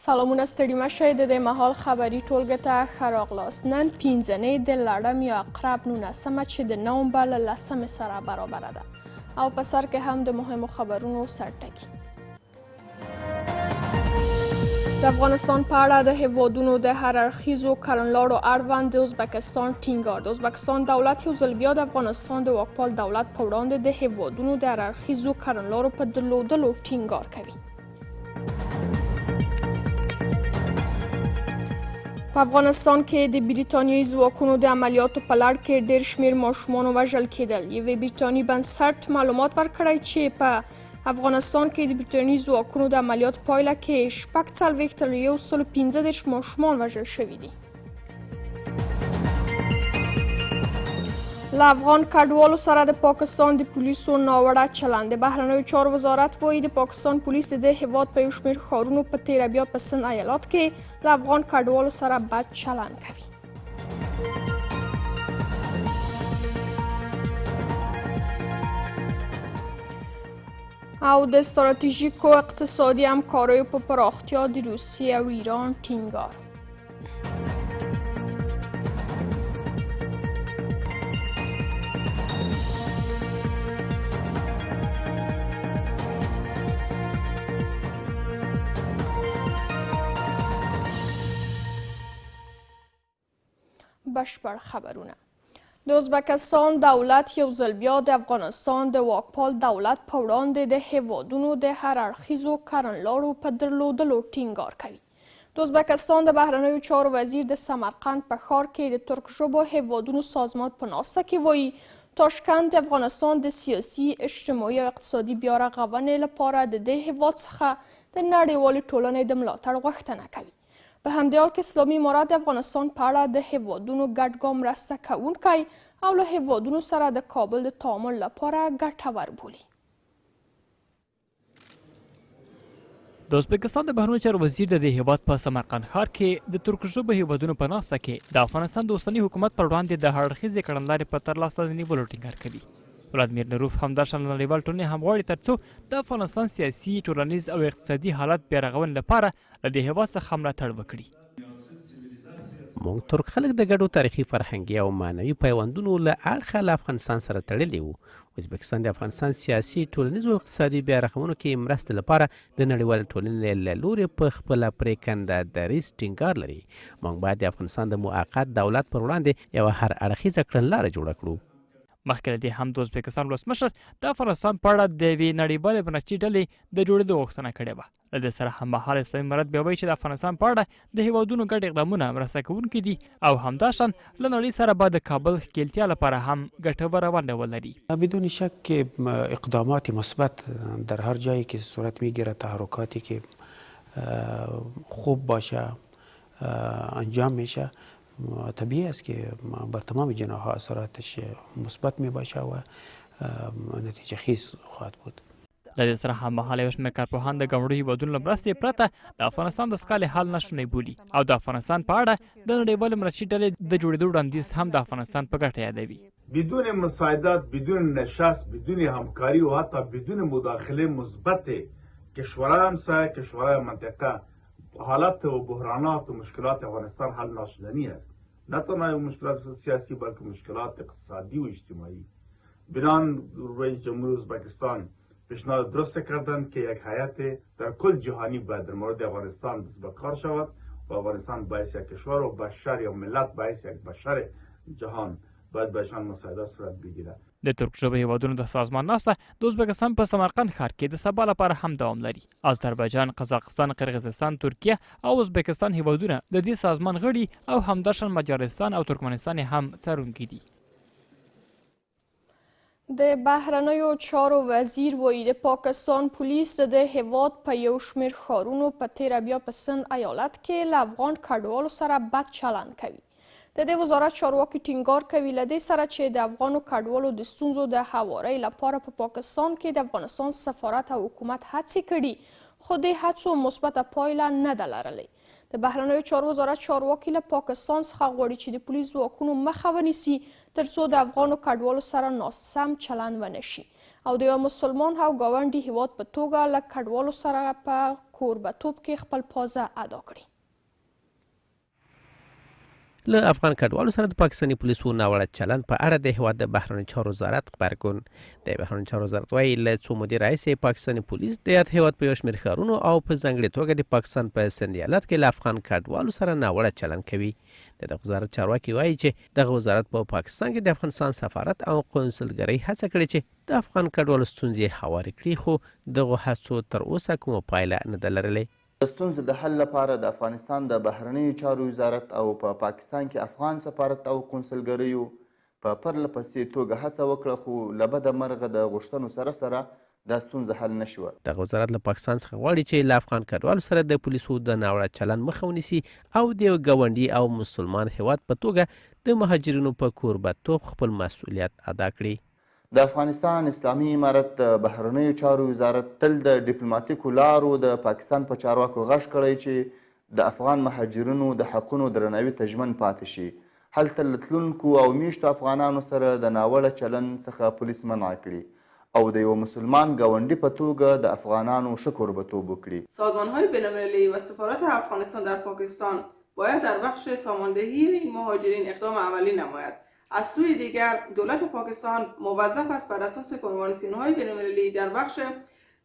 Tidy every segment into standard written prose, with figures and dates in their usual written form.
سلامونه ستړي مشئ د دې مهال خبري ټولګه ته ښه راغلاست. نن پنځنۍ د لړم یا عقرب 19مه چې د نومبر له 10مې سره برابره ده او په سر کې هم د مهمو خبرونو سرټکي. د افغانستان په اړه د هیوادونو د هررخیزو کړنلارو اړوند د ازبکستان ټینګار. د ازبکستان دولت یو ځل بیا د افغانستان د واکپال دولت په وړاندې د هیوادونو د هررخیزو کړنلارو په درلودلو ټینګار کوي. په افغانستان کې د بریتانیایي ځواکونو د عملیاتو په لړ کې ډېر شمېر ماشومان وژل کېدل. یوې بریتانیایي بنسټ معلومات ورکړی چې په افغانستان کې د بریتانیایي ځواکونو د عملیاتو پایله کې 46 تر 115 ماشومان وژل شوي دي. له افغان کډوالو سره د پاکستان د پولیسو ناوړه چلند. د بهرنیو چارو وزارت وایي د پاکستان پولیس د هیواد په یو شمېر ښارونو په تیره بیا په سند ایالات کې له افغان کډوالو سره بد چلند کوي. او د ستراتیژیکو اقتصادي همکاریو په پراختیا د روسیې او ایران ټینګار. بشپړ خبرونه. د ازبکستان دولت یو ځل بیا د افغانستان د واکپال دولت په وړاندې د هیوادونو د هررخیزو کړنلارو په درلودلو ټینګار کوي. د ازبکستان د بهرنیو چارو وزیر د سمرقند په ښار کې د ترک ژبو هیوادونو سازمان په ناسته کې وایي تاشکند د افغانستان د سیاسي، اجتماعي او اقتصادي بیا رغونې لپاره د دې هیواد څخه د نړیوالې ټولنې د ملاتړ غوښتنه کوي. په همدې حال کې اسلامي امارات د افغانستان په اړه د هیوادونو ګډ ګام مرسته کوونکی او له هیوادونو سره د کابل د تعامل لپاره ګټور بولي. د ازبکستان د بهرنیو چارو وزیر د دې هیواد په سمرقند ښار کې د ترک ژبو هیوادونو په ناسته کې د افغانستان د اوسني حکومت پر وړاندې د هررخیزې کړنلارې په ترلاسه نیولو ټینګار کوي. ولادمیر نروف همداشان نړیوال ټولنې هم غواړي ترڅو د افغانستان سیاسي، ټولنیز او اقتصادي حالت بیا رغونې لپاره له دې هیواد څخه ملاتړ وکړي. موږ ترک خلک د ګډو تاریخي، فرهنګي او معنوي پیوندونو له اړخه له افغانستان سره تړلي وو. ازبکستان د افغانستان سیاسي، ټولنیز او اقتصادي بیا رغونو کې مرستې لپاره د نړیوالې ټولنې له لورې په خپله پرېکنده دریځ ټینګار لري. موږ باید د افغانستان د موقت دولت پر وړاندې یوه هر اړخیزه کړنلاره جوړه کړو. مخکې له دې هم د ازبکستان ولسمشر د افغانستان په اړه د یوې نړیوالې مرستې ډلې د جوړېدو غوښتنه کړې وه. له دې سره هممهاله اسلامي امارت بیا وایي چې د افغانستان په اړه د هیوادونو ګډ اقدامونه مرسته کوونکي دي او همداشان له نړۍ سره به د کابل ښکیلتیا لپاره هم ګټوره ونډه ولري. بدون شک اقدامات مثبت در هر جایی که صورت میگیره، تحرکاتی که خوب باشه انجام میشه، طبیعی است که بر تمام جناح‌ها اثراتش مثبت می باشه و نتیجه خیز خواهد بود. له دې سره هممهاله یو شمېر کارپوهان د ګاونډیو هیوادونو له مرستې پرته د افغانستان د سقالې حل ناشونی بولي او د افغانستان په اړه د نړیوالې مرستې ډلې د جوړېدو وړاندیز هم د افغانستان په ګټه یادوي. بدون مساعدت، بدون نشست، بدون همکاری و حتی بدون مداخله مثبت کشورهای همسایه، کشورهای منطقه، حالت و بحرانات و مشکلات افغانستان حل ناشدنی است. نه تنها مشکلات سیاسی بلکه مشکلات اقتصادی و اجتماعی. بنان رئیس جمهور ازبکستان پیشنهاد درست کردند که یک هیئت در کل جهانی باید در مورد افغانستان دست به کار شود و افغانستان باعث یک کشور و بشر یا ملت باعث یک بشر جهان باید بهشان مساعدت صورت بگیرد. د ترک ژبو هیوادونو د سازمان ناسته د ازبکستان په سمرقند ښار کې د سبا لپاره هم دوام لري. آذربایجان، قزاقستان، قرغیزستان، ترکیه او ازبکستان هیوادونه د دې سازمان غړي او همداشان مجارستان او ترکمنستان هم څارونکي دي. د بهرنیو چارو وزیر وایي د پاکستان پولیس د هیواد په یو شمېر ښارونو په تیره بیا په سند ایالت کې له افغان کډوالو سره بد چلند کوي. د دې وزارت چارواکي ټینګار کوي له دې سره چې د افغانو کډوالو د ستونزو د هوارۍ لپاره په پاکستان کې د افغانستان سفارت او حکومت هڅې کړي، خو دې هڅو مثبته پایله نه ده لرلې. د بهرنیو چارو وزارت چارواکي له پاکستان څخه غواړي چې د پولیس ځواکونو مخه ونیسي ترڅو د افغانو کډوالو سره ناسم چلند ونه شي او د یو مسلمان او ګاونډي هیواد په توګه له کډوالو سره په کوربهتوب کې خپل پازه ادا کړي. له افغان کډوالو سره د پاکستاني پولیسو ناوړه چلند په اړه د هیواد د بهرنیو چارو وزارت غبرګون. د بهرنیو چارو وزارت وایي له څو مودې راهیسې پاکستاني پولیس د یاد هیواد په یو شمېر ښارونو او په ځانګړې توګه د پاکستان په سند ایالت کې له افغان کډوالو سره ناوړه چلند کوي. د دغه وزارت چارواکي وایي چې دغه وزارت په پاکستان کې د افغانستان سفارت او قونسلګرۍ هڅه کړې چې د افغان کډوالو ستونزې هوارې کړي، خو دغه هڅو تر اوسه کومه پایله نه ده لرلې. د ستونزو د حل لپاره د افغانستان د بهرنیو چارو وزارت او په پاکستان کې افغان سفارت او قونسلګریو په پرله پسې توګه هڅه وکړه، خو له بده مرغه د غوښتنو سره سره دا ستونزه حل نه شوه. دغه وزارت له پاکستان څخه غواړي چې له افغان کډوالو سره د پولیسو د ناوړه چلند مخه ونیسي او د یو ګاونډي او مسلمان هیواد په توګه د مهاجرینو په کوربهتوب خپل مسؤلیت ادا کړي. د افغانستان اسلامي امارت د بهرنیو چارو وزارت تل د ډیپلوماټیکو لارو د پاکستان په چارواکو غږ کړی چې د افغان مهاجرینو د حقونو درناوي ته ژمن پاتې شي. هلته له تلونکو او میشتو افغانانو سره د ناوړه چلند څخه پولیس منع کړي او د یو مسلمان ګاونډي په توګه د افغانانو ښه کوربهتوب وکړي. سازمان‌های بین‌المللی و سفارت افغانستان در پاکستان باید در بخش ساماندهی این مهاجرین اقدام عملی نماید. از سوی دیگر دولت پاکستان موظف است بر اساس کنوانسیون‌های بین‌المللی در بخش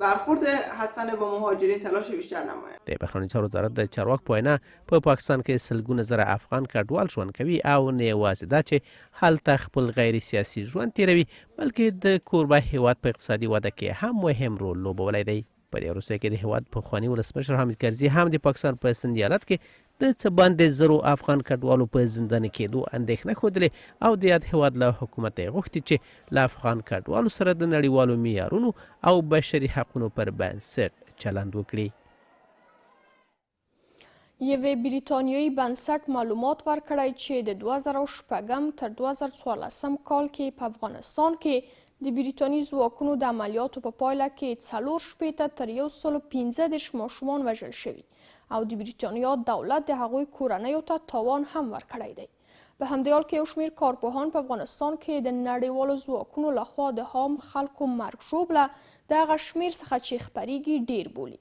برخورد حسن با مهاجرین تلاش بیشتر نماید. د بهرنیو چارو وزارت د چارواکو په وینا په پاکستان کې سلګونه زره افغان کډوال ژوند کوي او نه یوازې دا چې هلته خپل غیر سیاسي ژوند تیروي، بلکې د کوربه هیواد په اقتصادي وده کې هم مهم رول لوبولی دی. په دې وروستیو کې د هیواد پخواني ولسمشر حامد کرزي هم د پاکستان په سند ایالت کې د څه باندې زرو افغان کډوالو په زنداني کېدو اندېښنه ښودلې او د یاد هیواد له حکومت یې غوښتي چې له افغان کډوالو سره د نړیوالو معیارونو او بشري حقونو پر بنسټ چلند وکړي. یوې بریتانیایي بنسټ معلومات ورکړی چې د 2006 تر 2014 کال کې په افغانستان کې د بریتانیې ځواکونو د عملیاتو په پایله کې 4 تر 115 ماشومان وژل شوي او د بریتانیا دولت د هغوی کورنیو ته تاوان هم ورکړی دی. په همدې حال کې یو شمېر کارپوهان په افغانستان کې د نړیوالو ځواکونو لخوا د عام خلکو مرګ ژوبله د هغه شمېر څخه چې خپریږي ډیر بولي.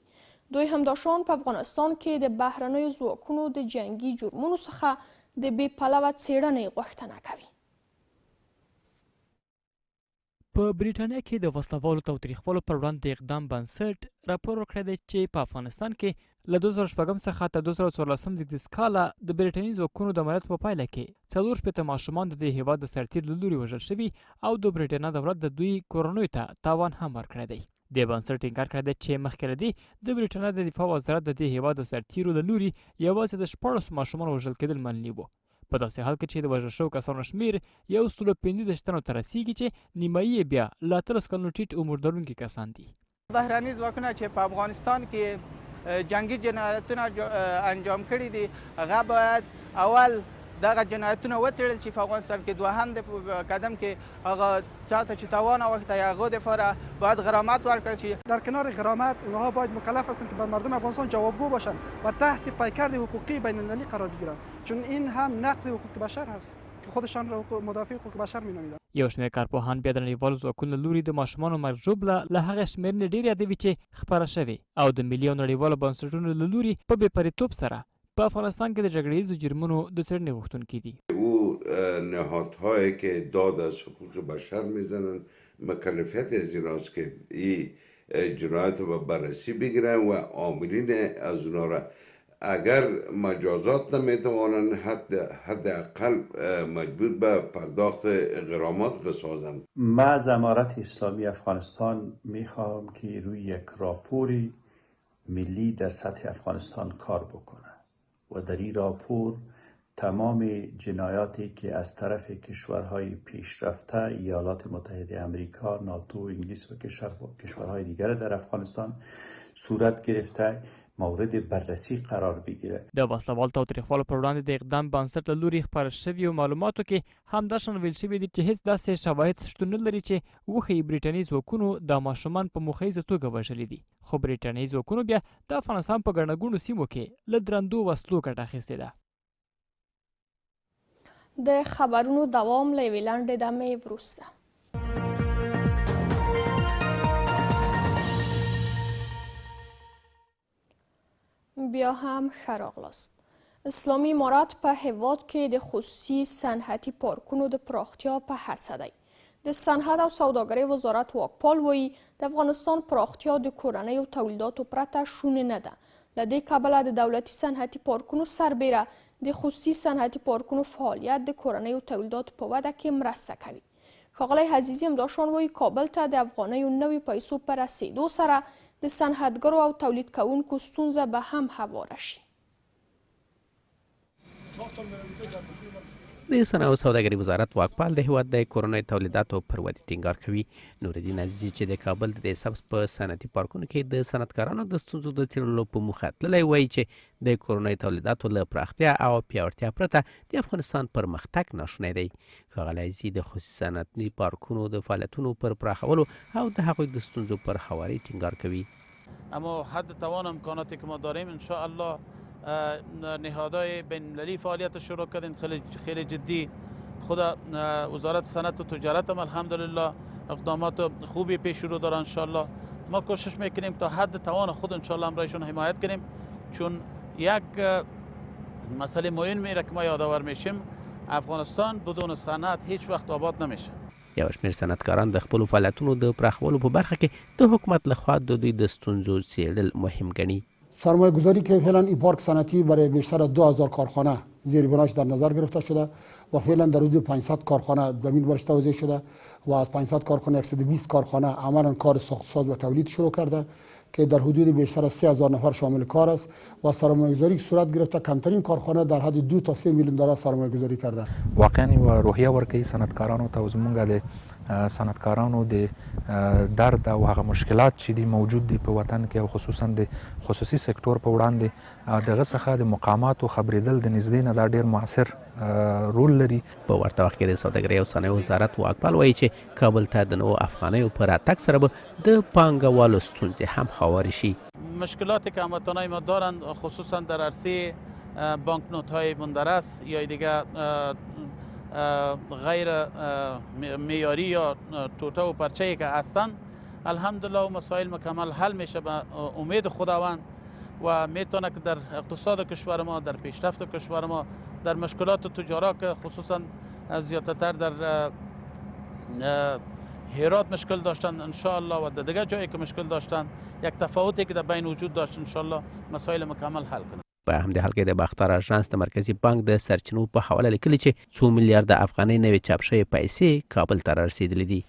دوی همداشان په افغانستان کې د بهرنیو ځواکونو د جنگي جرمونو څخه د بې پلوه څېړنې غوښتنه کوي. په بریټانیا کې د وسلوالو تاوتریخوالو پر وړاندې اقدام بنسټ راپور ورکړی دی چې په افغانستان کې له 2006 څخه تر 2014 زیږدیز کاله د بریټانیې ځواکونو د عملیاتو په پایله کې 4 ماشومان د دې هیواد د سرتیر له لوري وژل شوي او د بریټانیا دولت د دوی کورنیو ته تاوان هم ورکړی دی. د بنسټ انکار کړی دی چې مخکې له دې د بریټانیا د دفاع وزارت د دې هیواد د سرتیرو له لوري یوازې د 14 ماشومان وژل کېدل منلي وو. په داسې حال کې چې د وژل شوو کسانو شمېر 115 تنو ته رسیږي چې نیمایي یې بیا له 13 کلونو ټیټ عمر لرونکي کسان دي. بهرني ځواکونه چې په افغانستان کې جنگي جنایتونه انجام کړي دي هغه باید اول دغه جنایتونه وڅېړل چې په افغانستان کې دوهم د قدم کې هغه چاته چې تاوان اوخته هغه دفعه باید غرامت ورکړل شي. در کنار غرامت اونها باید مکلف هستند که بر مردم افغانستان جوابگو باشند و تحت پیکرد حقوقی بین المللی قرار بگیرند، چون این هم نقض حقوق بشر هست که خودشان را مدافع حقوق بشر می‌نامیدند. یو شمېر کارپوهان بیا د نړیوالو ځواکونو له لوري د ماشومانو مرګ ژوبله له هغه شمېرنې ډېر یادوي چې خپره شوې او د ملي او نړیوالو بنسټونو له لوري په بې پرېتوب سره په افغانستان کې د جګړه‌ییزو جرمونو د څېړنې غوښتونکي دي. او نهادهایی که داد از حقوق بشر میزنند مکلفیت از ایناست که این جنایت رو بررسی بگیرن و عاملین از اونا را اگر مجازات نمیتوانند حداقل مجبور به پرداخت غرامات بسازند. ما از امارت اسلامی افغانستان میخواهم که روی یک راپور ملی در سطح افغانستان کار بکنه و در این راپور تمام جنایاتی که از طرف کشورهای پیشرفته ایالات متحده آمریکا، ناتو، انگلیس و کشورهای دیگر در افغانستان صورت گرفته مورد بررسی قرار بگیره. د وسلوال تاوتریخوالو پر وړاندې د اقدام بنسټ له لوري خپاره شویو معلوماتو کې همداشان ویل شوي دي چې هیڅ داسې شواهد شتون نه لري چې وښیي برټانیې ځواکونو د ماشومان په موخیزه توګه وژلي دي، خو برټانیې ځواکونو بیا د افغانستان په ګڼه ګوڼو سیمو کې له درندو وسلو ګټه اخیستې ده. د خبرونو دوام له یوې لنډې دمې وروسته. بیا هم ښه راغلاست. اسلامي امارت په هیواد کې د خصوصي صنعتي پارکونو د پراختیا په هڅه دی. د صنعت او سوداګرۍ وزارت واکپال وایي د افغانستان پراختیا د کورنیو تولیداتو پرته شونې نه ده. له دې کبله د دولتي صنعتي پارکونو سربیره د خصوصي صنعتي پارکونو فعالیت د کورنیو تولیداتو په وده کې مرسته کوي. ښاغلی عزیزي همداشان وایي کابل ته د افغانیو نویو پیسو په رسیدو سره د صنعتګرو او تولید کوونکو ستونزه به هم هواره شي. د صنعت او سوداګرۍ وزارت واکپال د هیواد د کورنیو تولیداتو پر ودې ټینګار کوي. نورالدین عزیزي چې د کابل د سبز په صنعتي پارکونو کې د صنعتکارانو د ستونزو د څیړلو په موخه تللی وایي چې د کورنیو تولیداتو له پراختیا او پیاوړتیا پرته د افغانستان پرمختګ ناشونی دی. ښاغلی عزیزي د خصوصي صنعتي پارکونو د فعالیتونو پر پراخولو او د هغوی د ستونزو پر هواري ټینګار کوي. اما حد توان امکاناتی که ما داریم ان شاء الله نهادهای بین المللی فعالیت شروع کردیم خیلی جدی. خود وزارت صنعت و تجارت هم الحمدلله اقدامات خوبی پیش رو دارن. ان شاء الله ما کوشش میکنیم تا حد توان خود ان شاء الله امرایشون حمایت کنیم، چون یک مسئله مهم میره که ما یادآور میشیم افغانستان بدون صنعت هیچ وقت آباد نمیشه. یو شمېر صنعتکاران د خپلو فعالیتونو د پراخولو په برخه کې د حکومت لخوا د دوی د ستونزو څیړل مهم ګڼي. سرمایه گذاری که فعلا این پارک صنعتی برای بیشتر از 2000 کارخانه زیر بناش در نظر گرفته شده و فعلا در حدود 500 کارخانه زمین برش توزیع شده و از 500 کارخانه 120 کارخانه عملا کار ساخت‌ساز و تولید شروع کرده که در حدود بیشتر از 3000 نفر شامل کار است و سرمایه گذاری که صورت گرفته کمترین کارخانه در حد 2 تا 3 میلیون دلار سرمایه گذاری کرده. واقعا و روحیه ورکوي صنعتکارانو ته زمونږ د صنعتکارانو د درد او هغه مشکلات چې دي موجود دي په وطن کې او خصوصا د خصوصي سکتور په وړاندې دغه څخه د مقاماتو خبرېدل د نږدې نه دا ډېر مؤثر رول لري. په ورته وخت کې د سوداګرۍ او صنایعو وزارت واکپال وایي چې کابل ته د نوو افغانیو په راتګ سره به د پانګوالو ستونزې هم هوارې شي. مشکلاتی که هموطنای ما دارند خصوصا در عرصه بانکنوت های مندرس یا دیگه غیر معیاری یا توته و پرچه‌ای که هستند الحمدلله و مسائل مکمل حل میشه به امید خداوند و میتونه که در اقتصاد کشور ما، در پیشرفت کشور ما، در مشکلات تجاری که خصوصا زیادتر در هرات مشکل داشتن ان شاء الله و دیگر جایی که مشکل داشتن یک تفاوتی که در بین وجود داشت ان شاء الله مسائل مکمل حل کنه. په همدې حال کې د باختر اژانس د مرکزي بانک د سرچینو په حواله لیکلي چې 2 میلیارده افغانۍ نوې چاپ شوې پیسې کابل ته رارسېدلې دي.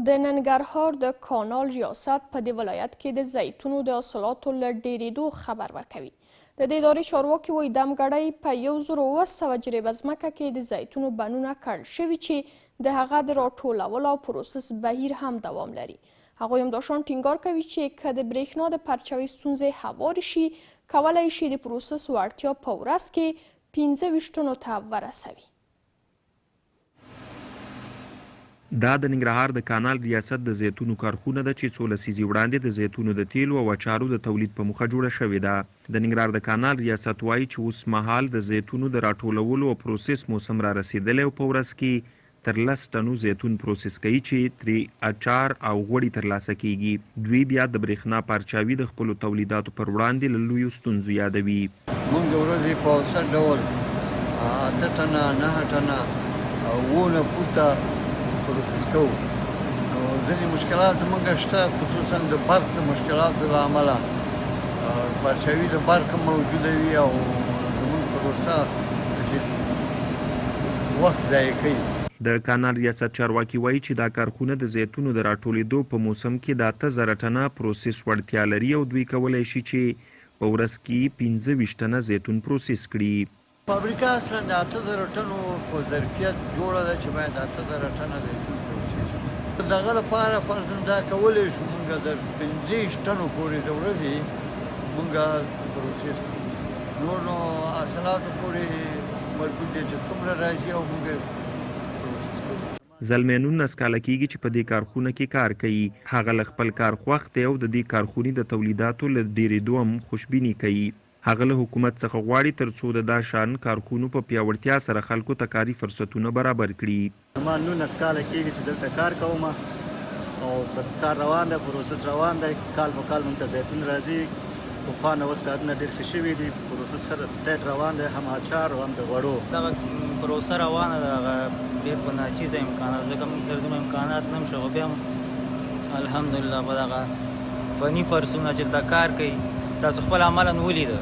د ننګرهار د کانال ریاست په دې ولایت کې د زیتونو د حاصلاتو له ډېرېدو خبر ورکوي. د دې ادارې چارواکي وایي دمګړۍ په 1900 جریبه ځمکه کې د زیتونو بڼونه کړل شوي چې د هغه د راټولولو او پروسس بهیر هم دوام لري. هغوی همداشان ټینګار کوي چې که د برېښنا د پرچوي ستونزې هوارې شي کولی شي د پروسس وړتیا په ورځ کې 15 ټنو ته ورسوي. دا د ننګرهار د کانال ریاست د زیتونو کارخونه ده چې 16 لسیزې وړاندې د زیتونو د تیلو او اچارو د تولید په موخه جوړه شوې ده. د ننګرهار د کانال ریاست وایي چې اوس مهال د زیتونو د راټولولو او پروسس موسم را رسیدلی او په ورځ کې تر 10 ټنو زیتون پروسس کوي چې ترې اچار او غوړي ترلاسه کیږي. دوی بیا د برېښنا پارچاوي د خپلو تولیداتو پر وړاندې له لویو ستونزو یادوي. موږ د ورځې په اوسط ډول 8 ټنه 9 ټنه او 10 فوټه پروسس کوو. نو ځینې مشکلات زموږ شته خصوصا د برق د مشکلاتو له امله پارچاوي د برق موجوده وي او زموږ پروسه وخت ضایع کوي. د کانال ریاست چارواکي وایي چې دا کارخونه د زیتونو د راټولېدو په موسم کې د 8000 ټنه پروسس وړتیا لري او دوی کولی شي چې په ورځ کې 15 ټنه زیتون پروسس کړي. فابریکه اصلا د 8000 ټنو په ظرفیت جوړه ده چې باید 8000 ټنه زیتون پروسس کړي. د هغه لپاره فرضاً دا کولی شو موږ د 25 ټنو پورې د ورځې موږ پروسس کړو. نور نو حاصلاتو پورې مربوط دي چې څومره راځي او موږ پروسس کوو. زلمی 19 کاله کیږي چې په دې کارخونه کې کار کوي. هغه له خپل کار خوښ دی او د دې کارخونې د تولیداتو له ډېرېدو هم خوشبیني کوي. هغه له حکومت څخه غواړي تر څو د دا شان کارخونو په پیاوړتیا سره خلکو ته کاري فرصتونه برابر کړي. ما 19 کاله کېږي چې دلته کار کوم او بس کار روان دی، پروسس روان دی. کال په کال موږ ته زیتون راځي. پخوا نه اوس کارونه ډېر ښه شوي دي، پروسس ښه ټیټ روان دی، هم اچار او هم د غوړو. دغه پروسه روانه ده، هغه ډېر په ناچیزه امکانات، ځکه موږ سره دومره امکانات نه هم شو، خو بیا هم الحمدلله په دغه فني فرصونه چې دا کار کوي تاسو خپل عملاً ولیده،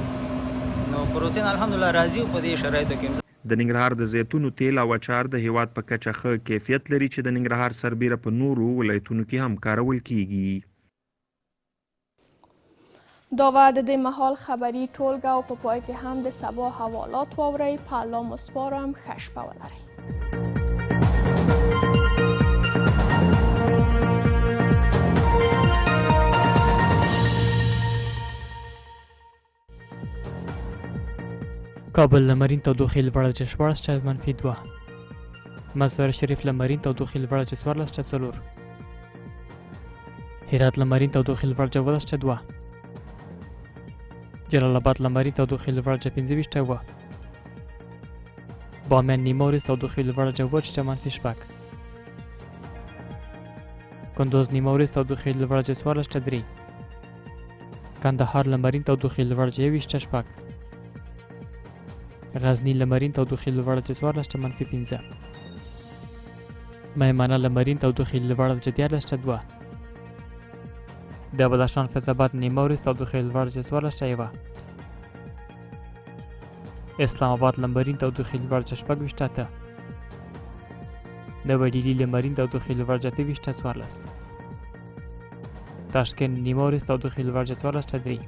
نو پروسین الحمدلله راضي په دې شرایطو کې. د ننګرهار د زیتونو تیل او اچار د هیواد په کچه ښه کیفیت لري چې د ننګرهار سربیره په نورو ولایتونو کې هم کارول کیږي. دا و د دې مهال خبري ټولګه او په پای کې هم د سبا حوالات واورئ. په الله مو سپارم، ښه شپه ولرئ. کابل لمرین تودوخې لوړه چې 14-2، مزار شریف لمرین تودوخې لوړه چې 14-4، هرات لمرین تودوخې لوړه چې 12-2، جلال آباد لمرین تودوخې لوړه چې 25-7، بامیان نیمروز تودوخې لوړه چې 7-4، کندوز نیمروز تودوخې لوړه چې 14-3، کندهار لمرین تودوخې لوړه چې 21-8، غزنی لمرین تودوخې لوړه چې 14-5، میمنه لمرین تودوخې لوړه چې 13-2، د بدخشان فیض آباد نیمروز تودوخې لوړه چې 14-1، اسلام آباد لمرین تودوخې لوړه چې 6-8، نوی ډیلی لمرین تودوخې لوړه چې 23-14، تاشکند نیمروز تودوخې لوړه چې 14-3،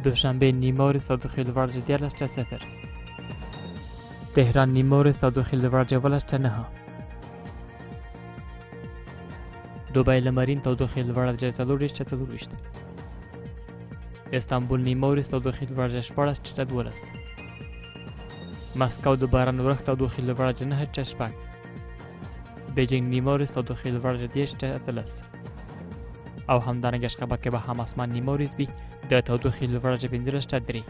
دوشنبه نیمروز تودوخې لوړه چې 13-0، تهران نیمروز تودوخې لوړه چې 8-9، دوبی لمرین تودوخې لوړه چې 4-4، استانبول نیمروز تودوخې لوړه چې 14-12، مسکو د باران ورښت تودوخې لوړه چې 9-6، بیجینګ نیمروز تودوخې لوړه چې 10-13، او همدارنګه اشخاباد کې به هم اسمان نیمروز وي د تودوخې لوړه چې 15-3.